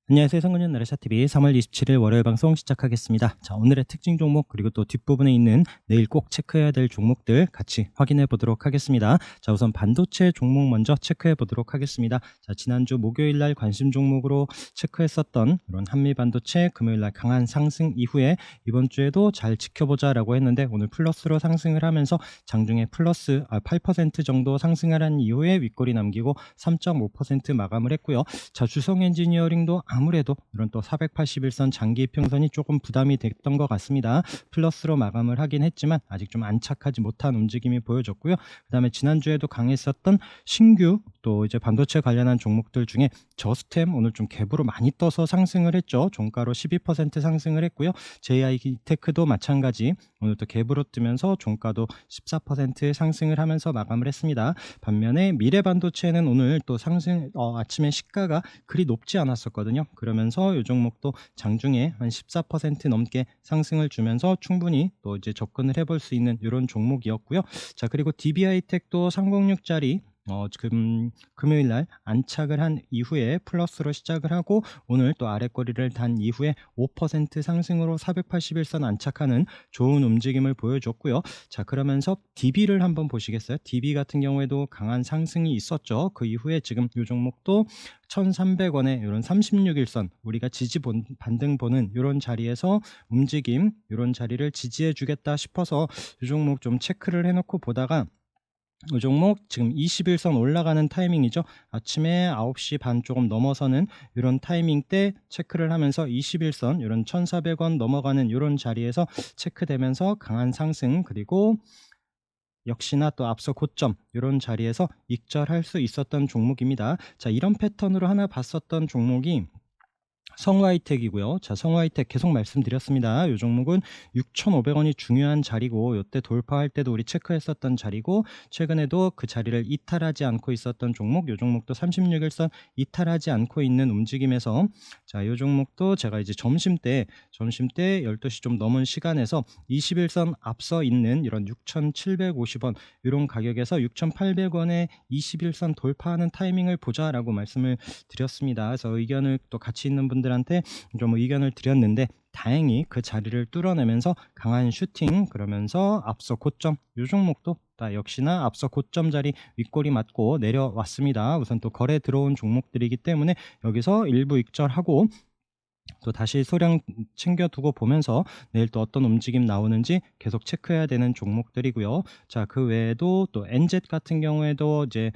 안녕하세요. 성근현 나래샤TV 3월 27일 월요일 방송 시작하겠습니다. 자, 오늘의 특징 종목 그리고 또 뒷부분에 있는 내일 꼭 체크해야 될 종목들 같이 확인해 보도록 하겠습니다. 자, 우선 반도체 종목 먼저 체크해 보도록 하겠습니다. 자, 지난주 목요일 날 관심 종목으로 체크했었던 이런 한미반도체 금요일 날 강한 상승 이후에 이번 주에도 잘 지켜보자라고 했는데 오늘 플러스로 상승을 하면서 장중에 플러스 8% 정도 상승을 한 이후에 윗꼬리 남기고 3.5% 마감을 했고요. 자, 주성 엔지니어링도 아무래도 이런 또 481선 장기 이평선이 조금 부담이 됐던 것 같습니다. 플러스로 마감을 하긴 했지만 아직 좀 안착하지 못한 움직임이 보여졌고요. 그 다음에 지난주에도 강했었던 신규 또 이제 반도체 관련한 종목들 중에 저스템 오늘 좀 갭으로 많이 떠서 상승을 했죠. 종가로 12% 상승을 했고요. JI테크도 마찬가지 오늘 또 갭으로 뜨면서 종가도 14% 상승을 하면서 마감을 했습니다. 반면에 미래반도체는 오늘 또 상승 아침에 시가가 그리 높지 않았었거든요. 그러면서 이 종목도 장중에 한 14% 넘게 상승을 주면서 충분히 또 이제 접근을 해볼 수 있는 이런 종목이었고요. 자, 그리고 DBI텍도 306짜리 금요일 날 안착을 한 이후에 플러스로 시작을 하고 오늘 또 아랫거리를 단 이후에 5% 상승으로 481선 안착하는 좋은 움직임을 보여줬고요. 자, 그러면서 DB를 한번 보시겠어요? DB 같은 경우에도 강한 상승이 있었죠. 그 이후에 지금 이 종목도 1300원에 이런 36일선 우리가 지지 반등 보는 이런 자리에서 움직임 이런 자리를 지지해 주겠다 싶어서 이 종목 좀 체크를 해놓고 보다가 이 종목 지금 21선 올라가는 타이밍이죠. 아침에 9시 반 조금 넘어서는 이런 타이밍 때 체크를 하면서 21선 이런 1400원 넘어가는 이런 자리에서 체크되면서 강한 상승 그리고 역시나 또 앞서 고점 이런 자리에서 익절할 수 있었던 종목입니다. 자, 이런 패턴으로 하나 봤었던 종목이 성화이텍이고요. 자, 성화이텍 계속 말씀드렸습니다. 이 종목은 6,500원이 중요한 자리고 이때 돌파할 때도 우리 체크했었던 자리고 최근에도 그 자리를 이탈하지 않고 있었던 종목. 이 종목도 36일선 이탈하지 않고 있는 움직임에서 자, 이 종목도 제가 이제 점심때 12시 좀 넘은 시간에서 21선 앞서 있는 이런 6,750원 이런 가격에서 6,800원에 21선 돌파하는 타이밍을 보자라고 말씀을 드렸습니다. 그래서 의견을 또 같이 있는 분들한테 좀 의견을 드렸는데 다행히 그 자리를 뚫어내면서 강한 슈팅 그러면서 앞서 고점 이 종목도 역시나 앞서 고점 자리 윗꼬리 맞고 내려왔습니다. 우선 또 거래 들어온 종목들이기 때문에 여기서 일부 익절하고 또 다시 소량 챙겨두고 보면서 내일 또 어떤 움직임 나오는지 계속 체크해야 되는 종목들이고요. 자, 그 외에도 또 NZ 같은 경우에도 이제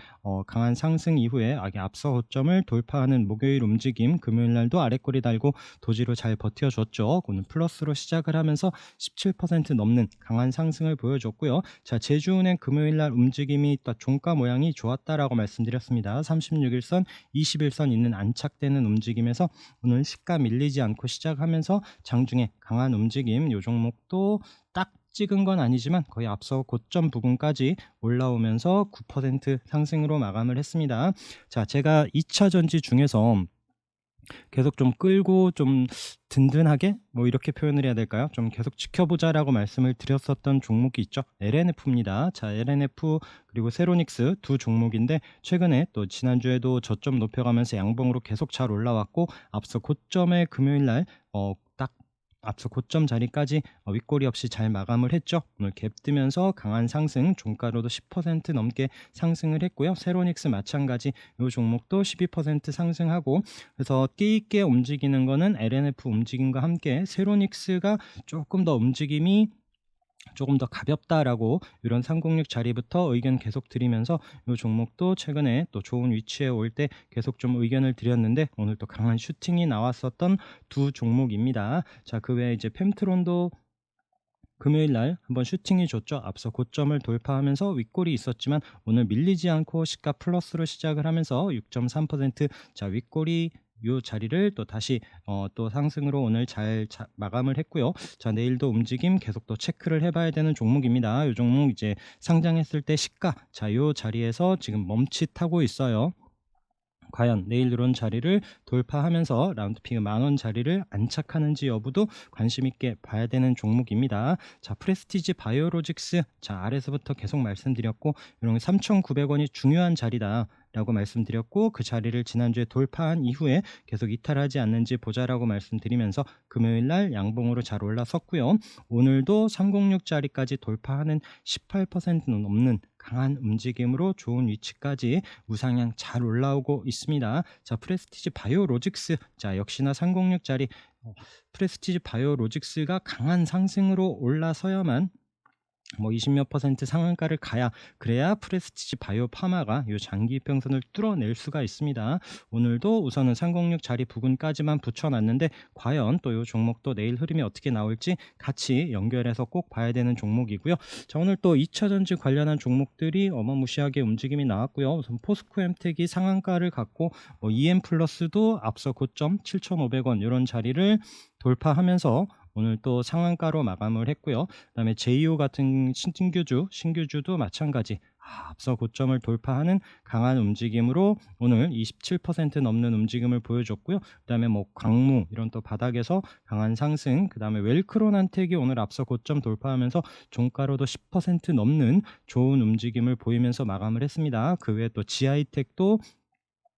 강한 상승 이후에 앞서 고점을 돌파하는 목요일 움직임 금요일 날도 아랫꼬리 달고 도지로 잘 버텨줬죠. 오늘 플러스로 시작을 하면서 17% 넘는 강한 상승을 보여줬고요. 자, 제주은행 금요일 날 움직임이 또 종가 모양이 좋았다라고 말씀드렸습니다. 36일선 21선 있는 안착되는 움직임에서 오늘 시가 밀리지 않고 시작하면서 장중에 강한 움직임 이 종목도 딱 찍은 건 아니지만 거의 앞서 고점 부근까지 올라오면서 9% 상승으로 마감을 했습니다. 자, 제가 2차 전지 중에서 계속 좀 끌고 좀 든든하게 뭐 이렇게 표현을 해야 될까요? 좀 계속 지켜보자라고 말씀을 드렸었던 종목이 있죠. LNF입니다. 자, LNF 그리고 세로닉스 두 종목인데 최근에 또 지난주에도 저점 높여가면서 양봉으로 계속 잘 올라왔고 앞서 고점의 금요일 날 딱 앞서 고점 자리까지 윗꼬리 없이 잘 마감을 했죠. 오늘 갭 뜨면서 강한 상승 종가로도 10% 넘게 상승을 했고요. 세로닉스 마찬가지 이 종목도 12% 상승하고 그래서 끼있게 움직이는 거는 LNF 움직임과 함께 세로닉스가 조금 더 움직임이 조금 더 가볍다라고 이런 306 자리부터 의견 계속 드리면서 이 종목도 최근에 또 좋은 위치에 올 때 계속 좀 의견을 드렸는데 오늘 또 강한 슈팅이 나왔었던 두 종목입니다. 자, 그 외에 이제 펜트론도 금요일 날 한번 슈팅이 줬죠. 앞서 고점을 돌파하면서 윗골이 있었지만 오늘 밀리지 않고 시가 플러스로 시작을 하면서 6.3% 자, 윗골이 요 자리를 또 다시 또 상승으로 오늘 잘 마감을 했고요. 자, 내일도 움직임 계속 또 체크를 해봐야 되는 종목입니다. 이 종목 이제 상장했을 때 시가 자, 요 자리에서 지금 멈칫하고 있어요. 과연 내일 이런 자리를 돌파하면서 라운드피그 만원 자리를 안착하는지 여부도 관심 있게 봐야 되는 종목입니다. 자, 프레스티지 바이오로직스 자, 아래서부터 계속 말씀드렸고 이런 3,900원이 중요한 자리다. 라고 말씀드렸고, 그 자리를 지난주에 돌파한 이후에 계속 이탈하지 않는지 보자라고 말씀드리면서 금요일날 양봉으로 잘 올라섰고요. 오늘도 306 자리까지 돌파하는 18%는 넘는 강한 움직임으로 좋은 위치까지 우상향 잘 올라오고 있습니다. 자, 프레스티지 바이오로직스, 자 역시나 306 자리, 프레스티지 바이오로직스가 강한 상승으로 올라서야만 20몇 퍼센트 상한가를 가야, 그래야 프레스티지 바이오 파마가 이 장기 이평선을 뚫어낼 수가 있습니다. 오늘도 우선은 306 자리 부근까지만 붙여놨는데, 과연 또 이 종목도 내일 흐름이 어떻게 나올지 같이 연결해서 꼭 봐야 되는 종목이고요. 자, 오늘 또 2차전지 관련한 종목들이 어마무시하게 움직임이 나왔고요. 우선 포스코엠텍이 상한가를 갖고 EM 플러스도 앞서 고점 7,500원 이런 자리를 돌파하면서 오늘 또 상한가로 마감을 했고요. 그다음에 제이오 같은 신규주도 마찬가지 앞서 고점을 돌파하는 강한 움직임으로 오늘 27% 넘는 움직임을 보여줬고요. 그다음에 광무 이런 또 바닥에서 강한 상승, 그다음에 웰크론한텍이 오늘 앞서 고점 돌파하면서 종가로도 10% 넘는 좋은 움직임을 보이면서 마감을 했습니다. 그 외에 또 지아이텍도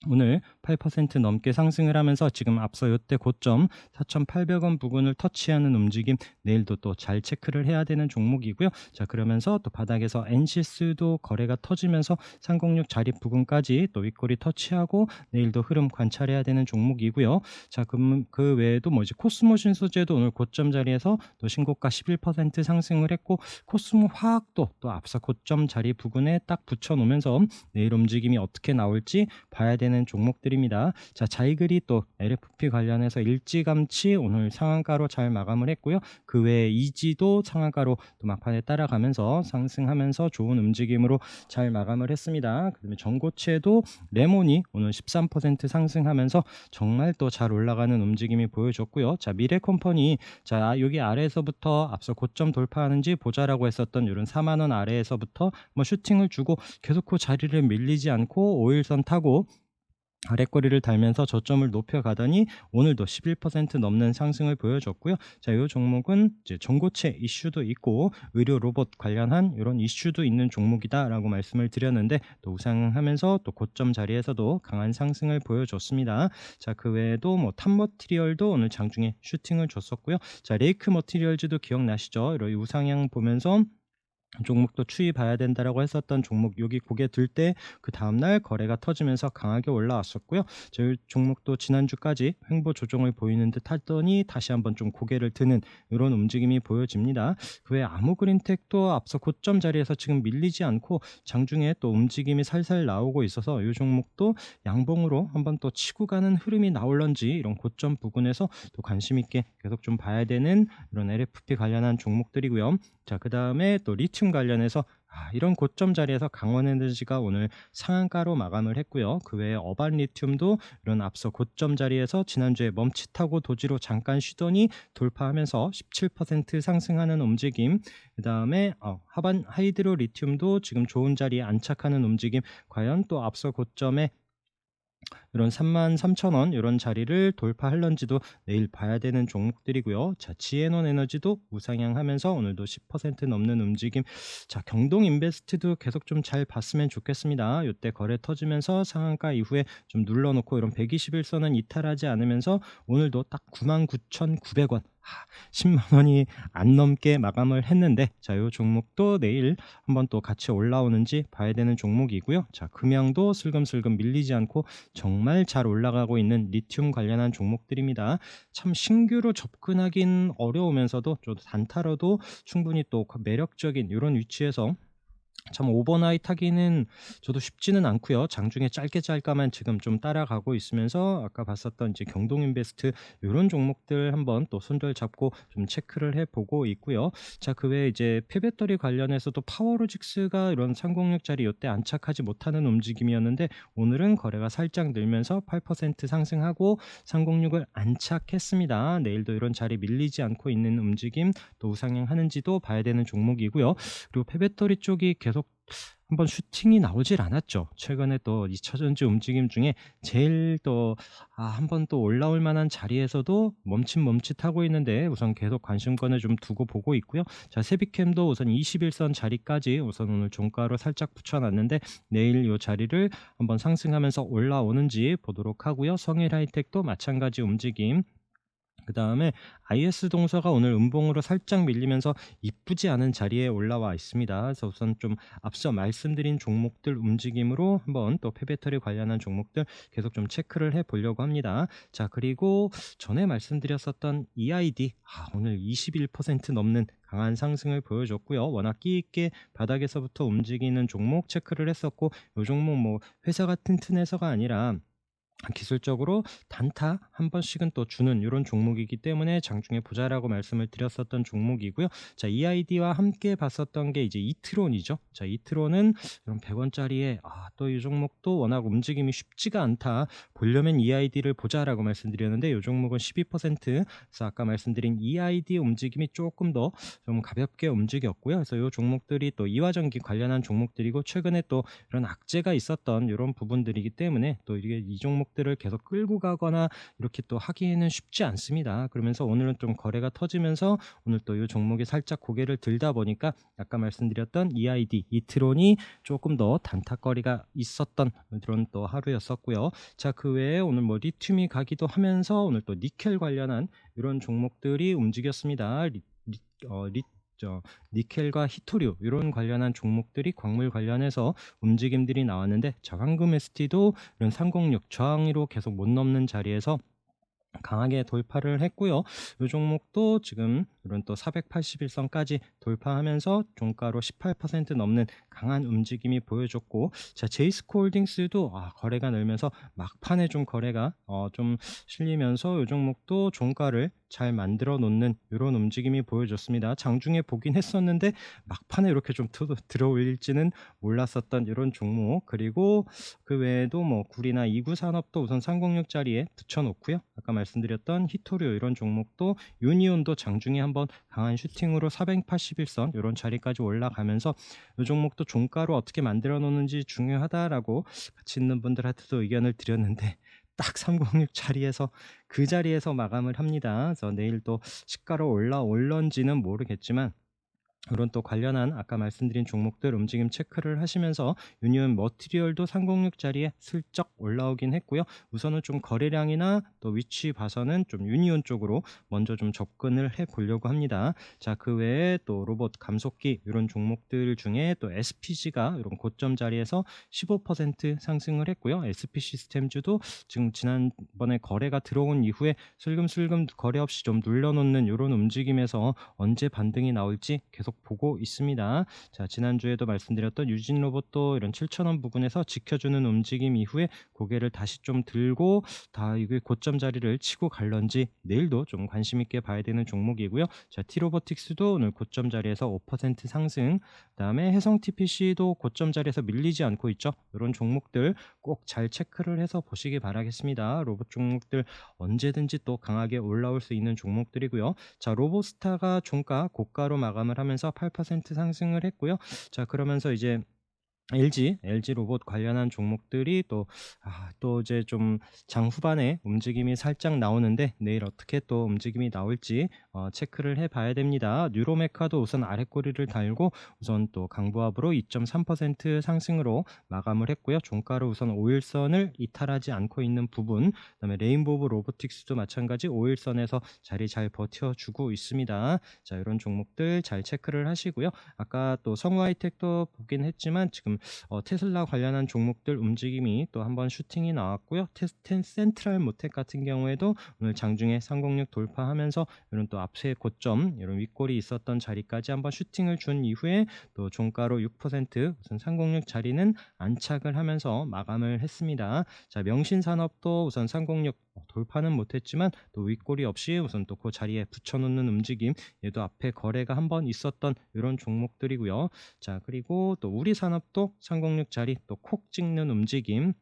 오늘 8% 넘게 상승을 하면서 지금 앞서 요때 고점 4,800원 부근을 터치하는 움직임, 내일도 또 잘 체크를 해야 되는 종목이고요. 자, 그러면서 또 바닥에서 엔시스도 거래가 터지면서 306 자리 부근까지 또 윗꼬리 터치하고 내일도 흐름 관찰해야 되는 종목이고요. 자, 그 외에도 이제 코스모 신소재도 오늘 고점 자리에서 또 신고가 11% 상승을 했고, 코스모 화학도 또 앞서 고점 자리 부근에 딱 붙여 놓으면서 내일 움직임이 어떻게 나올지 봐야 되는 종목들입니다. 자, 자이글이 또 LFP 관련해서 일찌감치 오늘 상한가로 잘 마감을 했고요. 그 외에 이지도 상한가로 또 막판에 따라가면서 상승하면서 좋은 움직임으로 잘 마감을 했습니다. 그다음에 전고체도 레몬이 오늘 13% 상승하면서 정말 또 잘 올라가는 움직임이 보여줬고요. 자, 미래컴퍼니, 자 여기 아래에서부터 앞서 고점 돌파하는지 보자라고 했었던 이런 4만원 아래에서부터 슈팅을 주고 계속 그 자리를 밀리지 않고 5일선 타고 아래꼬리를 달면서 저점을 높여가더니 오늘도 11% 넘는 상승을 보여줬고요. 자, 이 종목은 이제 전고체 이슈도 있고 의료 로봇 관련한 이런 이슈도 있는 종목이다라고 말씀을 드렸는데, 또 우상하면서 또 고점 자리에서도 강한 상승을 보여줬습니다. 자, 그 외에도 탑머티리얼도 오늘 장중에 슈팅을 줬었고요. 자, 레이크 머티리얼즈도 기억나시죠? 이런 우상향 보면서 종목도 추이 봐야 된다라고 했었던 종목, 여기 고개 들 때 그 다음날 거래가 터지면서 강하게 올라왔었고요. 저희 종목도 지난주까지 횡보 조정을 보이는 듯 하더니 다시 한번 좀 고개를 드는 이런 움직임이 보여집니다. 그 외에 아무그린텍도 앞서 고점 자리에서 지금 밀리지 않고 장중에 또 움직임이 살살 나오고 있어서 이 종목도 양봉으로 한번 또 치고 가는 흐름이 나올런지 이런 고점 부근에서 또 관심 있게 계속 좀 봐야 되는 이런 LFP 관련한 종목들이고요. 자, 그 다음에 또 리튬 관련해서 이런 고점 자리에서 강원에너지가 오늘 상한가로 마감을 했고요. 그 외에 어반리튬도 이런 앞서 고점 자리에서 지난주에 멈칫하고 도지로 잠깐 쉬더니 돌파하면서 17% 상승하는 움직임, 그 다음에 하반 하이드로 리튬도 지금 좋은 자리에 안착하는 움직임, 과연 또 앞서 고점에 이런 33,000원 이런 자리를 돌파할런지도 내일 봐야 되는 종목들이고요. 자, 지에논 에너지도 우상향하면서 오늘도 10% 넘는 움직임. 자, 경동 인베스트도 계속 좀 잘 봤으면 좋겠습니다. 이때 거래 터지면서 상한가 이후에 좀 눌러놓고 이런 121선은 이탈하지 않으면서 오늘도 딱 99,900원 10만 원이 안 넘게 마감을 했는데, 자, 이 종목도 내일 한번 또 같이 올라오는지 봐야 되는 종목이고요. 자, 금양도 슬금슬금 밀리지 않고 정말 잘 올라가고 있는 리튬 관련한 종목들입니다. 참 신규로 접근하긴 어려우면서도 좀 단타로도 충분히 또 매력적인 이런 위치에서 참 오버나잇 하기는 저도 쉽지는 않고요. 장중에 짧게만 지금 좀 따라가고 있으면서 아까 봤었던 이제 경동인베스트 이런 종목들 한번 또 손절 잡고 좀 체크를 해보고 있고요. 자, 그 외에 이제 폐배터리 관련해서도 파워로직스가 이런 306짜리 이때 안착하지 못하는 움직임이었는데 오늘은 거래가 살짝 늘면서 8% 상승하고 306을 안착했습니다. 내일도 이런 자리 밀리지 않고 있는 움직임 또 우상향 하는지도 봐야 되는 종목이고요. 그리고 폐배터리 쪽이 계속 한번 슈팅이 나오질 않았죠. 최근에 또 2차 전지 움직임 중에 제일 또 한번 또 올라올 만한 자리에서도 멈칫멈칫하고 있는데 우선 계속 관심권을 좀 두고 보고 있고요. 자, 세비캠도 우선 21선 자리까지 우선 오늘 종가로 살짝 붙여 놨는데 내일 요 자리를 한번 상승하면서 올라오는지 보도록 하고요. 성일 하이텍도 마찬가지 움직임. 그다음에 IS 동서가 오늘 음봉으로 살짝 밀리면서 이쁘지 않은 자리에 올라와 있습니다. 그래서 우선 좀 앞서 말씀드린 종목들 움직임으로 한번 또 폐배터리 관련한 종목들 계속 좀 체크를 해 보려고 합니다. 자, 그리고 전에 말씀드렸었던 EID 오늘 21% 넘는 강한 상승을 보여줬고요. 워낙 끼 있게 바닥에서부터 움직이는 종목 체크를 했었고, 이 종목 뭐 회사가 튼튼해서가 아니라 기술적으로 단타 한 번씩은 또 주는 이런 종목이기 때문에 장중에 보자라고 말씀을 드렸었던 종목이고요. 자, EID와 함께 봤었던 게 이제 이트론이죠. 자, 이트론은 이런 100원짜리에 또 이 종목도 워낙 움직임이 쉽지가 않다. 보려면 EID를 보자라고 말씀드렸는데 이 종목은 12%. 그래서 아까 말씀드린 EID 움직임이 조금 더 좀 가볍게 움직였고요. 그래서 이 종목들이 또 이화전기 관련한 종목들이고 최근에 또 이런 악재가 있었던 이런 부분들이기 때문에 또 이게 이 종목들을 계속 끌고 가거나 이렇게 또 하기에는 쉽지 않습니다. 그러면서 오늘은 좀 거래가 터지면서 오늘 또 이 종목이 살짝 고개를 들다 보니까 아까 말씀드렸던 EID, 이트론이 조금 더 단타거리가 있었던 그런 또 하루였었고요. 자, 그 외에 오늘 뭐 리튬이 가기도 하면서 오늘 또 니켈 관련한 이런 종목들이 움직였습니다. 니켈과 히토류 이런 관련한 종목들이 광물 관련해서 움직임들이 나왔는데, 자, 황금 ST도 이런 306 저항으로 계속 못 넘는 자리에서 강하게 돌파를 했고요. 이 종목도 지금 이런 또 481선까지 돌파하면서 종가로 18% 넘는 강한 움직임이 보여줬고, 자, 제이스코홀딩스도 거래가 늘면서 막판에 좀 거래가 좀 실리면서 이 종목도 종가를 잘 만들어 놓는 이런 움직임이 보여줬습니다. 장중에 보긴 했었는데 막판에 이렇게 좀 들어올릴지는 몰랐었던 이런 종목. 그리고 그 외에도 뭐 구리나 이구산업도 우선 306 자리에 붙여놓고요. 아까 말씀드렸던 히토류 이런 종목도, 유니온도 장중에 한번 강한 슈팅으로 481선 이런 자리까지 올라가면서 이 종목도 종가로 어떻게 만들어 놓는지 중요하다라고 같이 있는 분들한테도 의견을 드렸는데 딱 306 자리에서 그 자리에서 마감을 합니다. 그래서 내일 또 시가로 올라올런지는 모르겠지만 이런 또 관련한 아까 말씀드린 종목들 움직임 체크를 하시면서 유니온 머티리얼도 306 자리에 슬쩍 올라오긴 했고요. 우선은 좀 거래량이나 또 위치 봐서는 좀 유니온 쪽으로 먼저 좀 접근을 해 보려고 합니다. 자, 그 외에 또 로봇 감속기 이런 종목들 중에 또 SPG가 이런 고점 자리에서 15% 상승을 했고요. SP 시스템즈도 지금 지난번에 거래가 들어온 이후에 슬금슬금 거래 없이 좀 눌러놓는 이런 움직임에서 언제 반등이 나올지 계속 보고 있습니다. 자, 지난주에도 말씀드렸던 유진 로봇도 이런 7,000원 부근에서 지켜주는 움직임 이후에 고개를 다시 좀 들고 이게 고점 자리를 치고 갈런지 내일도 좀 관심 있게 봐야 되는 종목이고요. 자, T로보틱스도 오늘 고점 자리에서 5% 상승, 그다음에 해성 TPC도 고점 자리에서 밀리지 않고 있죠. 이런 종목들 꼭 잘 체크를 해서 보시기 바라겠습니다. 로봇 종목들 언제든지 또 강하게 올라올 수 있는 종목들이고요. 자, 로보스타가 종가 고가로 마감을 하면서 8% 상승을 했고요. 자, 그러면서 이제 LG 로봇 관련한 종목들이 또 이제 좀 장 후반에 움직임이 살짝 나오는데 내일 어떻게 또 움직임이 나올지 체크를 해 봐야 됩니다. 뉴로메카도 우선 아랫꼬리를 달고 우선 또 강보합으로 2.3% 상승으로 마감을 했고요. 종가로 우선 5일선을 이탈하지 않고 있는 부분, 그다음에 레인보우 로보틱스도 마찬가지 5일선에서 자리 잘 버텨주고 있습니다. 자, 이런 종목들 잘 체크를 하시고요. 아까 또 성우하이텍도 보긴 했지만 지금 테슬라 관련한 종목들 움직임이 또 한번 슈팅이 나왔고요. 센트럴 모텍 같은 경우에도 오늘 장중에 306 돌파하면서 이런 또 앞세 고점 이런 윗골이 있었던 자리까지 한번 슈팅을 준 이후에 또 종가로 6% 우선 306 자리는 안착을 하면서 마감을 했습니다. 자, 명신산업도 우선 306 돌파는 못했지만 또 윗골이 없이 우선 또 그 자리에 붙여놓는 움직임, 얘도 앞에 거래가 한번 있었던 이런 종목들이고요. 자, 그리고 또 우리산업도 306 자리 또 콕 찍는 움직임,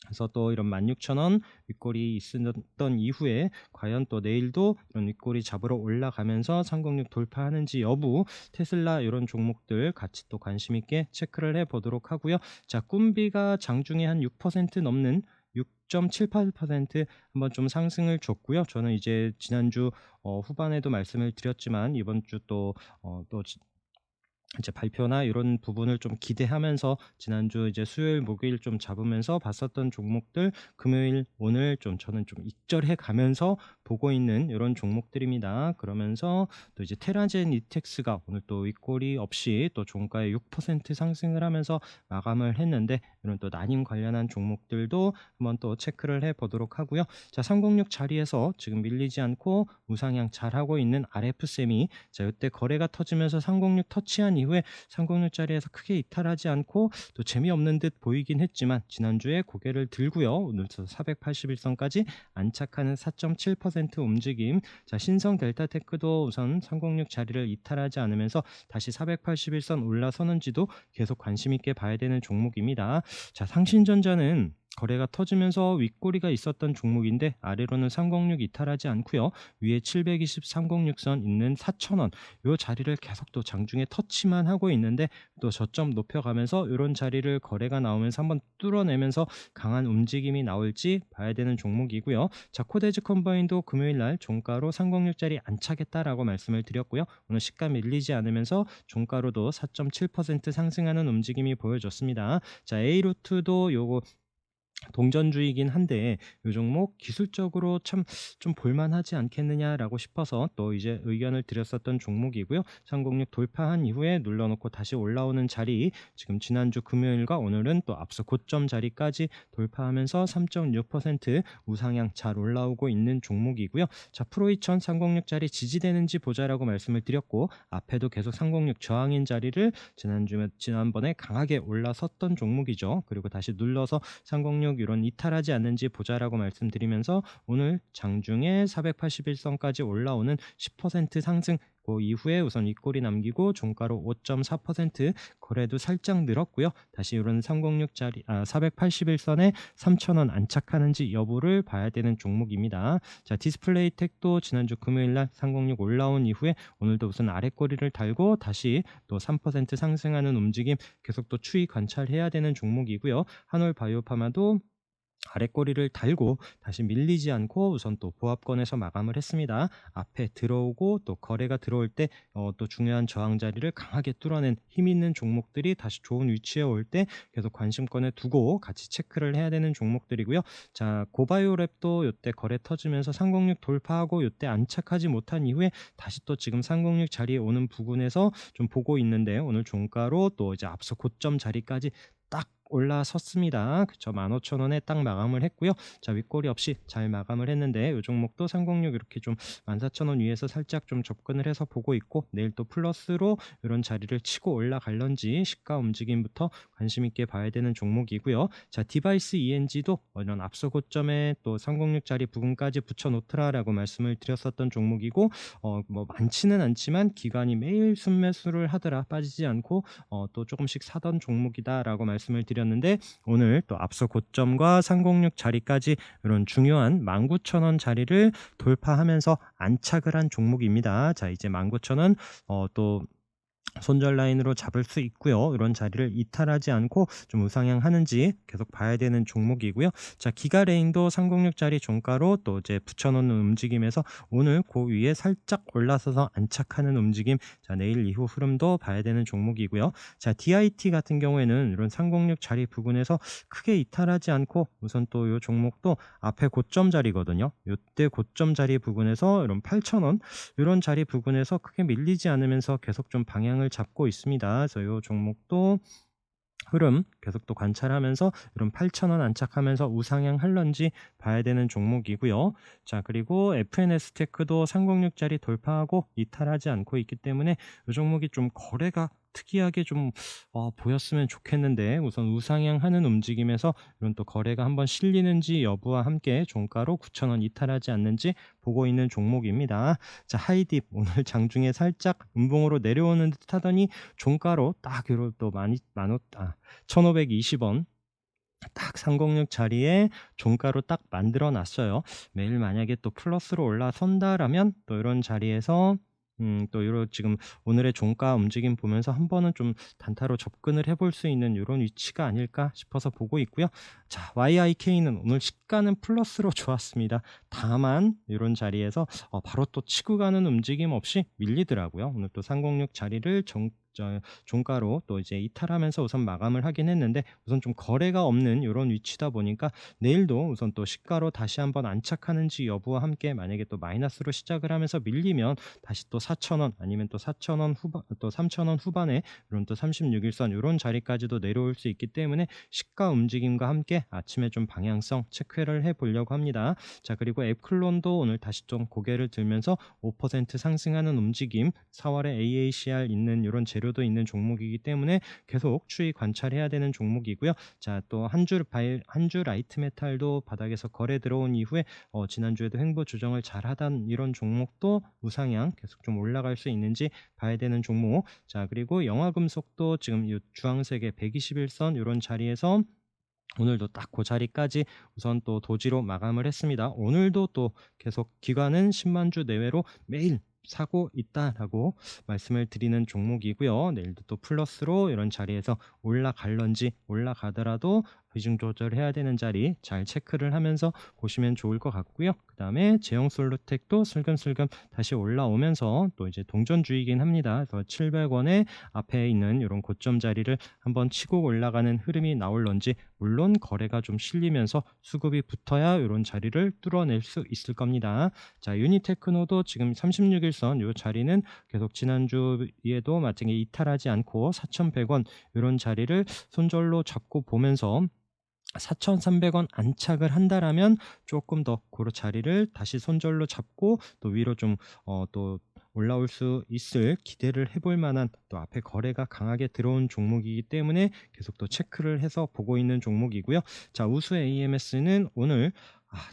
그래서 또 이런 16,000원 윗골이 있었던 이후에 과연 또 내일도 이런 윗골이 잡으러 올라가면서 306 돌파하는지 여부, 테슬라 이런 종목들 같이 또 관심 있게 체크를 해 보도록 하고요. 자, 꿈비가 장중에 한 6% 넘는 6.78% 한번 좀 상승을 줬고요. 저는 이제 지난주 후반에도 말씀을 드렸지만 이번 주 또 이제 발표나 이런 부분을 좀 기대하면서 지난주 이제 수요일 목요일 좀 잡으면서 봤었던 종목들, 금요일 오늘 좀 저는 좀 익절해 가면서 보고 있는 이런 종목들입니다. 그러면서 또 이제 테라젠 이텍스가 오늘 또 윗골이 없이 또 종가에 6% 상승을 하면서 마감을 했는데, 이런 또 난임 관련한 종목들도 한번 또 체크를 해 보도록 하고요. 자, 306 자리에서 지금 밀리지 않고 우상향 잘하고 있는 RF쌤이, 자, 이때 거래가 터지면서 306 터치한 이후에 306짜리에서 크게 이탈하지 않고 또 재미없는 듯 보이긴 했지만 지난주에 고개를 들고요. 오늘 481선까지 안착하는 4.7% 움직임. 자, 신성 델타테크도 우선 306 자리를 이탈하지 않으면서 다시 481선 올라서는지도 계속 관심 있게 봐야 되는 종목입니다. 자, 상신전자는 거래가 터지면서 윗꼬리가 있었던 종목인데 아래로는 306 이탈하지 않고요. 위에 720 306선 있는 4,000원 요 자리를 계속 또 장중에 터치만 하고 있는데, 또 저점 높여가면서 이런 자리를 거래가 나오면서 한번 뚫어내면서 강한 움직임이 나올지 봐야 되는 종목이고요. 자, 코데즈 컴바인도 금요일날 종가로 306짜리 안착했다라고 말씀을 드렸고요. 오늘 시가 밀리지 않으면서 종가로도 4.7% 상승하는 움직임이 보여졌습니다. 자, A루트도 요거 동전주이긴 한데 이 종목 기술적으로 참 좀 볼만하지 않겠느냐라고 싶어서 또 이제 의견을 드렸었던 종목이고요. 306 돌파한 이후에 눌러놓고 다시 올라오는 자리, 지금 지난주 금요일과 오늘은 또 앞서 고점 자리까지 돌파하면서 3.6% 우상향 잘 올라오고 있는 종목이고요. 자, 프로2000 306짜리 지지되는지 보자라고 말씀을 드렸고, 앞에도 계속 306 저항인 자리를 지난번에 강하게 올라섰던 종목이죠. 그리고 다시 눌러서 306 이런 이탈하지 않는지 보자라고 말씀드리면서 오늘 장중에 481선까지 올라오는 10% 상승, 그 이후에 우선 윗골이 남기고 종가로 5.4% 거래도 살짝 늘었고요. 다시 이런 306짜리 481선에 3,000원 안착하는지 여부를 봐야 되는 종목입니다. 자, 디스플레이 텍도 지난주 금요일날 306 올라온 이후에 오늘도 우선 아래꼬리를 달고 다시 또 3% 상승하는 움직임 계속 또 추이 관찰해야 되는 종목이고요. 한올 바이오파마도 아래꼬리를 달고 다시 밀리지 않고 우선 또 보합권에서 마감을 했습니다. 앞에 들어오고 또 거래가 들어올 때 또 중요한 저항 자리를 강하게 뚫어낸 힘 있는 종목들이 다시 좋은 위치에 올 때 계속 관심권에 두고 같이 체크를 해야 되는 종목들이고요. 자, 고바이오랩도 이때 거래 터지면서 306 돌파하고 이때 안착하지 못한 이후에 다시 또 지금 306 자리에 오는 부분에서 좀 보고 있는데, 오늘 종가로 또 이제 앞서 고점 자리까지 딱 올라섰습니다. 그쵸, 15,000원에 딱 마감을 했고요. 자, 윗꼬리 없이 잘 마감을 했는데 이 종목도 306 이렇게 좀 14,000원 위에서 살짝 좀 접근을 해서 보고 있고, 내일 또 플러스로 이런 자리를 치고 올라갈런지 시가 움직임부터 관심 있게 봐야 되는 종목이고요. 자, 디바이스 ENG도 이런 앞서 고점에 또 306짜리 부분까지 붙여 놓더라라고 말씀을 드렸었던 종목이고, 뭐 많지는 않지만 기관이 매일 순매수를 하더라 빠지지 않고 또 조금씩 사던 종목이다라고 말씀을 드렸는데, 오늘 또 앞서 고점과 306 자리까지 이런 중요한 19,000원 자리를 돌파하면서 안착을 한 종목입니다. 자, 이제 19,000원 또 손절 라인으로 잡을 수 있고요. 이런 자리를 이탈하지 않고 좀 우상향 하는지 계속 봐야 되는 종목이고요. 자, 기가레인도 306짜리 종가로 또 이제 붙여놓는 움직임에서 오늘 그 위에 살짝 올라서서 안착하는 움직임, 자, 내일 이후 흐름도 봐야 되는 종목이고요. 자, DIT 같은 경우에는 이런 306 자리 부근에서 크게 이탈하지 않고 우선 또 이 종목도 앞에 고점 자리거든요. 이때 고점 자리 부근에서 이런 8,000원 이런 자리 부근에서 크게 밀리지 않으면서 계속 좀 방향을 잡고 있습니다. 그래서 이 종목도 흐름 계속 또 관찰하면서 이런 8,000원 안착하면서 우상향 할런지 봐야 되는 종목이고요. 자, 그리고 FNS테크도 306짜리 돌파하고 이탈하지 않고 있기 때문에 이 종목이 좀 거래가 특이하게 좀 보였으면 좋겠는데, 우선 우상향하는 움직임에서 이런 또 거래가 한번 실리는지 여부와 함께 종가로 9,000원 이탈하지 않는지 보고 있는 종목입니다. 자, 하이딥 오늘 장중에 살짝 음봉으로 내려오는 듯 하더니 종가로 딱 이런 또 1,520원 딱 306 자리에 종가로 딱 만들어 놨어요. 매일 만약에 또 플러스로 올라선다라면 또 이런 자리에서 또 요런 지금 오늘의 종가 움직임 보면서 한번은 좀 단타로 접근을 해볼 수 있는 요런 위치가 아닐까 싶어서 보고 있고요. 자, YIK는 오늘 시가는 플러스로 좋았습니다. 다만 요런 자리에서 바로 또 치고 가는 움직임 없이 밀리더라고요. 오늘 또 306 자리를 종가로 또 이제 이탈하면서 우선 마감을 하긴 했는데, 우선 좀 거래가 없는 요런 위치다 보니까 내일도 우선 또 시가로 다시 한번 안착하는지 여부와 함께, 만약에 또 마이너스로 시작을 하면서 밀리면 다시 또 4,000원 아니면 또 4,000원 후반, 또 3,000원 후반에 이런 또 36일선 이런 자리까지도 내려올 수 있기 때문에 시가 움직임과 함께 아침에 좀 방향성 체크를 해 보려고 합니다. 자, 그리고 앱클론도 오늘 다시 좀 고개를 들면서 5% 상승하는 움직임, 4월에 AACR 있는 이런 재료도 있는 종목이기 때문에 계속 추이 관찰해야 되는 종목이고요. 자, 또 한주 라이트 메탈도 바닥에서 거래 들어온 이후에 지난주에도 횡보 조정을 잘 하던 이런 종목도 우상향 계속 좀 올라갈 수 있는지 봐야 되는 종목. 자, 그리고 영화금속도 지금 이 주황색의 121선 이런 자리에서 오늘도 딱 그 자리까지 우선 또 도지로 마감을 했습니다. 오늘도 또 계속 기관은 10만 주 내외로 매일 사고 있다라고 말씀을 드리는 종목이고요. 내일도 또 플러스로 이런 자리에서 올라갈런지, 올라가더라도 비중 조절해야 되는 자리 잘 체크를 하면서 보시면 좋을 것 같고요. 그 다음에 제형솔루텍도 슬금슬금 다시 올라오면서 또 이제 동전주의긴 합니다. 그래서 700원에 앞에 있는 이런 고점 자리를 한번 치고 올라가는 흐름이 나올런지, 물론 거래가 좀 실리면서 수급이 붙어야 이런 자리를 뚫어낼 수 있을 겁니다. 자, 유니테크노도 지금 36일선 이 자리는 계속 지난주에도 마찬가지 이탈하지 않고 4,100원 이런 자리를 손절로 잡고 보면서 4,300원 안착을 한다라면 조금 더 고로 자리를 다시 손절로 잡고 또 위로 좀 또 올라올 수 있을 기대를 해볼 만한, 또 앞에 거래가 강하게 들어온 종목이기 때문에 계속 또 체크를 해서 보고 있는 종목이고요. 자, 우수 AMS는 오늘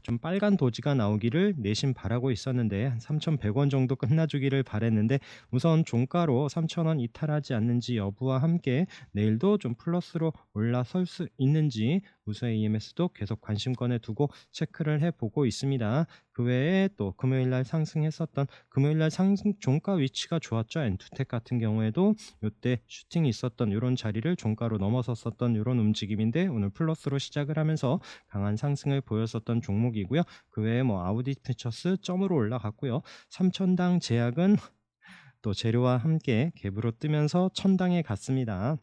좀 빨간 도지가 나오기를 내심 바라고 있었는데 한 3,100원 정도 끝나주기를 바랬는데, 우선 종가로 3,000원 이탈하지 않는지 여부와 함께 내일도 좀 플러스로 올라설 수 있는지 우수 AMS도 계속 관심권에 두고 체크를 해보고 있습니다. 그 외에 또 금요일날 상승했었던, 금요일날 상승 종가 위치가 좋았죠. 엔투텍 같은 경우에도 이때 슈팅이 있었던 이런 자리를 종가로 넘어섰었던 이런 움직임인데, 오늘 플러스로 시작을 하면서 강한 상승을 보였었던 종목이고요. 그 외에 뭐 아우디 피처스 점으로 올라갔고요. 3천당 제약은 또 재료와 함께 갭으로 뜨면서 1,000당에 갔습니다.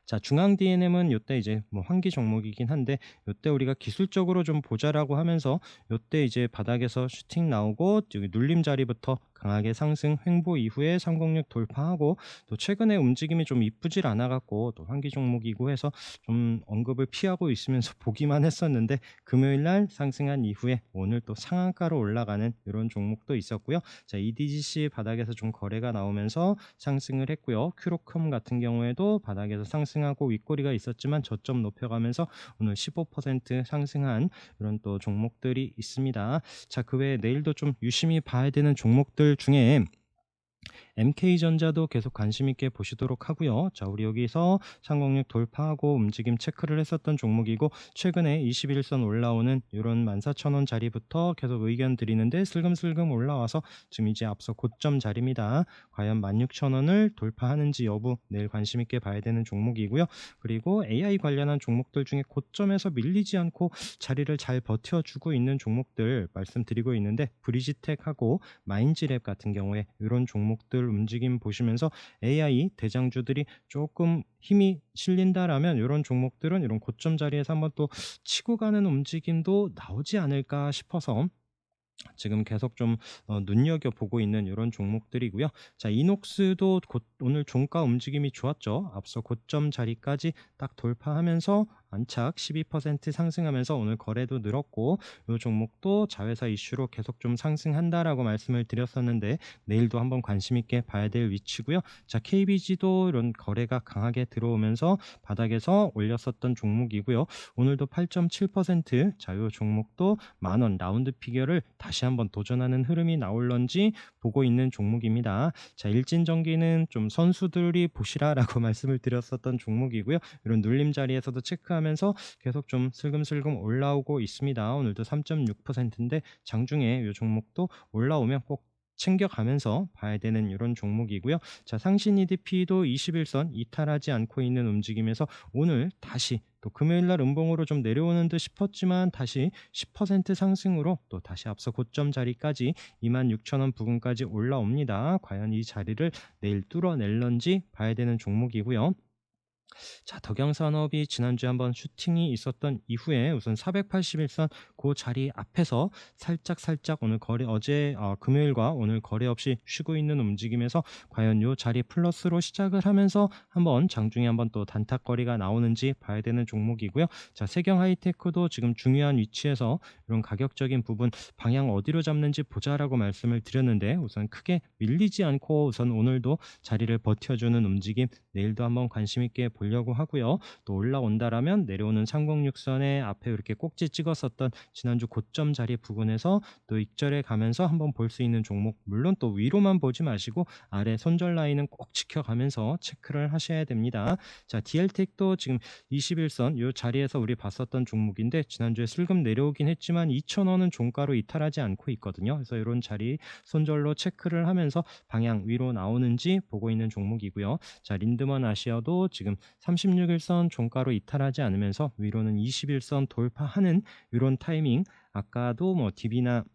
자, 중앙 DNM은 이때 이제 뭐 환기 종목이긴 한데, 이때 우리가 기술적으로 좀 보자라고 하면서 이때 이제 바닥에서 슈팅 나오고 여기 눌림 자리부터 강하게 상승 횡보 이후에 306 돌파하고, 또 최근에 움직임이 좀 이쁘질 않아 갖고 또 환기 종목이고 해서 좀 언급을 피하고 있으면서 보기만 했었는데, 금요일 날 상승한 이후에 오늘 또 상한가로 올라가는 이런 종목도 있었고요. 자, EDGC 바닥에서 좀 거래가 나오면서 상승을 했고요. 큐로컴 같은 경우에도 바닥에서 상승하고 윗꼬리가 있었지만 저점 높여가면서 오늘 15% 상승한 이런 또 종목들이 있습니다. 자, 그 외에 내일도 좀 유심히 봐야 되는 종목들 중에 MK전자도 계속 관심 있게 보시도록 하고요. 자, 우리 여기서 306 돌파하고 움직임 체크를 했었던 종목이고, 최근에 21선 올라오는 이런 14,000원 자리부터 계속 의견 드리는데 슬금슬금 올라와서 지금 이제 앞서 고점 자리입니다. 과연 16,000원을 돌파하는지 여부 내일 관심 있게 봐야 되는 종목이고요. 그리고 AI 관련한 종목들 중에 고점에서 밀리지 않고 자리를 잘 버텨주고 있는 종목들 말씀드리고 있는데, 브리지텍하고 마인지랩 같은 경우에 이런 종목들 움직임 보시면서 AI 대장주들이 조금 힘이 실린다라면 이런 종목들은 이런 고점 자리에서 한번 또 치고 가는 움직임도 나오지 않을까 싶어서 지금 계속 좀 눈여겨보고 있는 이런 종목들이고요. 자, 이녹스도 오늘 종가 움직임이 좋았죠. 앞서 고점 자리까지 딱 돌파하면서 안착 12% 상승하면서 오늘 거래도 늘었고, 이 종목도 자회사 이슈로 계속 좀 상승한다라고 말씀을 드렸었는데 내일도 한번 관심 있게 봐야 될 위치고요. 자, KBG도 이런 거래가 강하게 들어오면서 바닥에서 올렸었던 종목이고요. 오늘도 8.7%, 자, 이 종목도 만원 라운드 피겨를 다시 한번 도전하는 흐름이 나올런지 보고 있는 종목입니다. 자, 일진전기는 좀 선수들이 보시라라고 말씀을 드렸었던 종목이고요. 이런 눌림 자리에서도 체크하면 하면서 계속 좀 슬금슬금 올라오고 있습니다. 오늘도 3.6%인데 장중에 이 종목도 올라오면 꼭 챙겨가면서 봐야 되는 이런 종목이고요. 자, 상신 EDP도 21선 이탈하지 않고 있는 움직임에서 오늘 다시 또 금요일 날 음봉으로 좀 내려오는 듯 싶었지만 다시 10% 상승으로 또 다시 앞서 고점 자리까지 26,000원 부근까지 올라옵니다. 과연 이 자리를 내일 뚫어낼런지 봐야 되는 종목이고요. 자, 덕영산업이 지난주에 한번 슈팅이 있었던 이후에 우선 481선 그 자리 앞에서 살짝 오늘 거래 어제 금요일과 오늘 거래 없이 쉬고 있는 움직임에서 과연 요 자리 플러스로 시작을 하면서 한번 장중에 한번 또 단타거리가 나오는지 봐야 되는 종목이고요. 자, 세경 하이테크도 지금 중요한 위치에서 이런 가격적인 부분 방향 어디로 잡는지 보자라고 말씀을 드렸는데 우선 크게 밀리지 않고 우선 오늘도 자리를 버텨주는 움직임 내일도 한번 관심 있게 보려고 하고요. 또 올라온다라면 내려오는 306선에 앞에 이렇게 꼭지 찍었었던 지난주 고점 자리 부근에서 또 익절해 가면서 한번 볼 수 있는 종목, 물론 또 위로만 보지 마시고 아래 손절 라인은 꼭 지켜가면서 체크를 하셔야 됩니다. 자, DL텍도 지금 21선 이 자리에서 우리 봤었던 종목인데 지난주에 슬금 내려오긴 했지만 2,000원은 종가로 이탈하지 않고 있거든요. 그래서 이런 자리 손절로 체크를 하면서 방향 위로 나오는지 보고 있는 종목이고요. 자, 린드먼 아시아도 지금 36일선 종가로 이탈하지 않으면서 위로는 21선 돌파하는 이런 타이밍, 아까도 뭐 DB나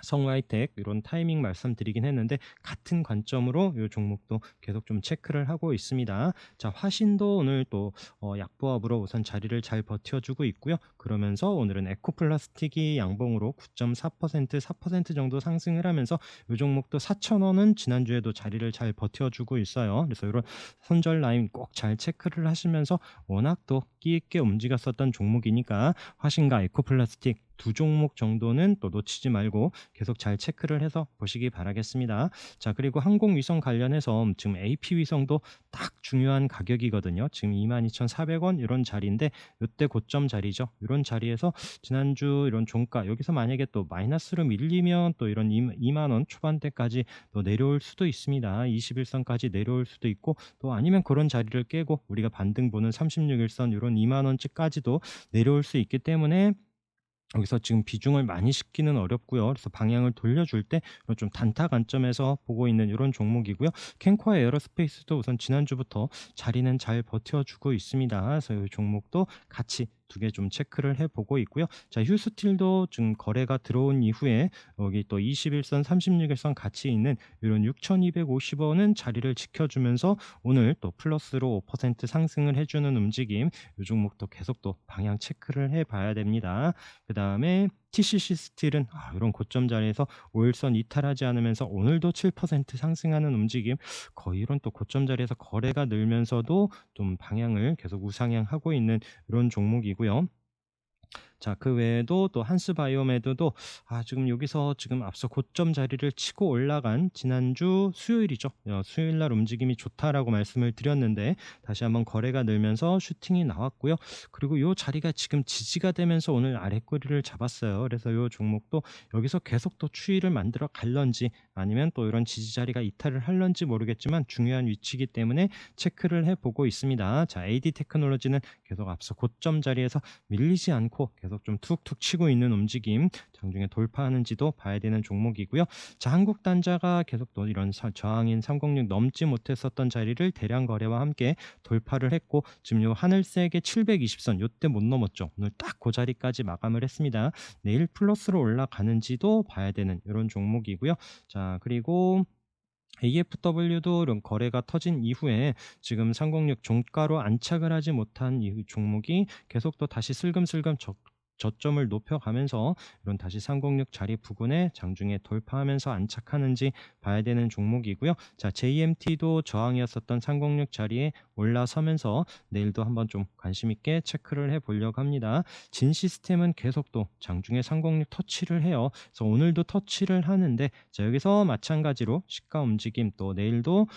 성우하이텍 이런 타이밍 말씀드리긴 했는데 같은 관점으로 이 종목도 계속 좀 체크를 하고 있습니다. 자, 화신도 오늘 또 약보합으로 우선 자리를 잘 버텨주고 있고요. 그러면서 오늘은 에코플라스틱이 양봉으로 9.4% 4% 정도 상승을 하면서 이 종목도 4,000원은 지난주에도 자리를 잘 버텨주고 있어요. 그래서 이런 손절 라인 꼭 잘 체크를 하시면서 워낙 또 끼 있게 움직였었던 종목이니까 화신과 에코플라스틱 두 종목 정도는 또 놓치지 말고 계속 잘 체크를 해서 보시기 바라겠습니다. 자, 그리고 항공위성 관련해서 지금 AP위성도 딱 중요한 가격이거든요. 지금 22,400원 이런 자리인데 이때 고점 자리죠. 이런 자리에서 지난주 이런 종가 여기서 만약에 또 마이너스로 밀리면 또 이런 2만원 초반대까지 또 내려올 수도 있습니다. 21선까지 내려올 수도 있고 또 아니면 그런 자리를 깨고 우리가 반등 보는 36일선 이런 2만원쯤까지도 내려올 수 있기 때문에 여기서 지금 비중을 많이 싣기는 어렵고요. 그래서 방향을 돌려줄 때 좀 단타 관점에서 보고 있는 이런 종목이고요. 캔코아 에어로스페이스도 우선 지난주부터 자리는 잘 버텨주고 있습니다. 그래서 이 종목도 같이 두 개 좀 체크를 해보고 있고요. 자, 휴스틸도 지금 거래가 들어온 이후에 여기 또 21선, 36일선 같이 있는 이런 6,250원은 자리를 지켜주면서 오늘 또 플러스로 5% 상승을 해주는 움직임, 이 종목도 계속 또 방향 체크를 해봐야 됩니다. 그 다음에 TCC 스틸은 이런 고점 자리에서 5일선 이탈하지 않으면서 오늘도 7% 상승하는 움직임, 거의 이런 또 고점 자리에서 거래가 늘면서도 좀 방향을 계속 우상향하고 있는 이런 종목이고요. 자, 그 외에도 또 한스바이오메드도 지금 여기서 지금 앞서 고점 자리를 치고 올라간 지난주 수요일이죠. 수요일 날 움직임이 좋다라고 말씀을 드렸는데 다시 한번 거래가 늘면서 슈팅이 나왔고요. 그리고 이 자리가 지금 지지가 되면서 오늘 아랫꼬리를 잡았어요. 그래서 이 종목도 여기서 계속 또 추이를 만들어 갈런지 아니면 또 이런 지지 자리가 이탈을 할런지 모르겠지만 중요한 위치이기 때문에 체크를 해보고 있습니다. 자, AD 테크놀로지는 계속 앞서 고점 자리에서 밀리지 않고 계속 좀 툭툭 치고 있는 움직임, 장중에 돌파하는지도 봐야 되는 종목이고요. 자, 한국단자가 계속 또 이런 저항인 306 넘지 못했었던 자리를 대량 거래와 함께 돌파를 했고 지금 요 하늘색의 720선 요때 못 넘었죠. 오늘 딱 그 자리까지 마감을 했습니다. 내일 플러스로 올라가는지도 봐야 되는 이런 종목이고요. 자, 그리고 AFW도 이런 거래가 터진 이후에 지금 306 종가로 안착을 하지 못한 이 종목이 계속 또 다시 슬금슬금 저점을 높여가면서 이런 다시 306 자리 부근에 장중에 돌파하면서 안착하는지 봐야 되는 종목이고요. 자, JMT도 저항이었었던 306 자리에 올라서면서 내일도 한번 좀 관심 있게 체크를 해보려고 합니다. 진 시스템은 계속 또 장중에 306 터치를 해요. 그래서 오늘도 터치를 하는데 자, 여기서 마찬가지로 시가 움직임 또 내일도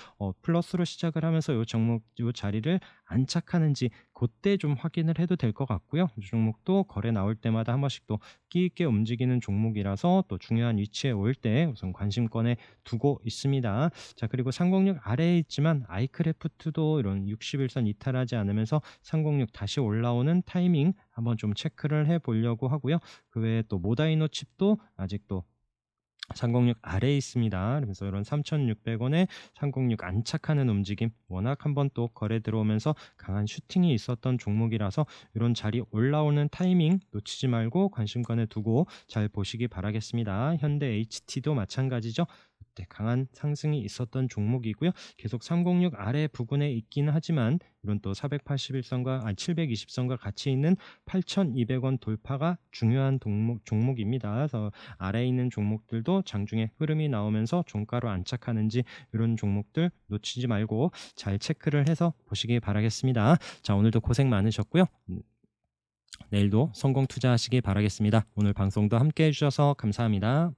플러스로 시작을 하면서 이 종목 이 자리를 안착하는지 그때 좀 확인을 해도 될 것 같고요. 이 종목도 거래 나올 때마다 한 번씩 또 끼 있게 움직이는 종목이라서 또 중요한 위치에 올 때 우선 관심권에 두고 있습니다. 자, 그리고 306 아래에 있지만 아이크래프트도 이런 60일선 이탈하지 않으면서 306 다시 올라오는 타이밍 한번 좀 체크를 해 보려고 하고요. 그 외에 또 모다이노 칩도 아직도 306 아래에 있습니다. 그래서 이런 3,600원에 306 안착하는 움직임, 워낙 한번 또 거래 들어오면서 강한 슈팅이 있었던 종목이라서 이런 자리 올라오는 타이밍 놓치지 말고 관심권에 두고 잘 보시기 바라겠습니다. 현대 HT도 마찬가지죠. 그때 강한 상승이 있었던 종목이고요. 계속 306 아래 부근에 있긴 하지만 이런 또 481선과 720선과 같이 있는 8,200원 돌파가 중요한 종목입니다. 그래서 아래에 있는 종목들도 장중에 흐름이 나오면서 종가로 안착하는지 이런 종목들 놓치지 말고 잘 체크를 해서 보시기 바라겠습니다. 자, 오늘도 고생 많으셨고요. 내일도 성공 투자하시기 바라겠습니다. 오늘 방송도 함께 해주셔서 감사합니다.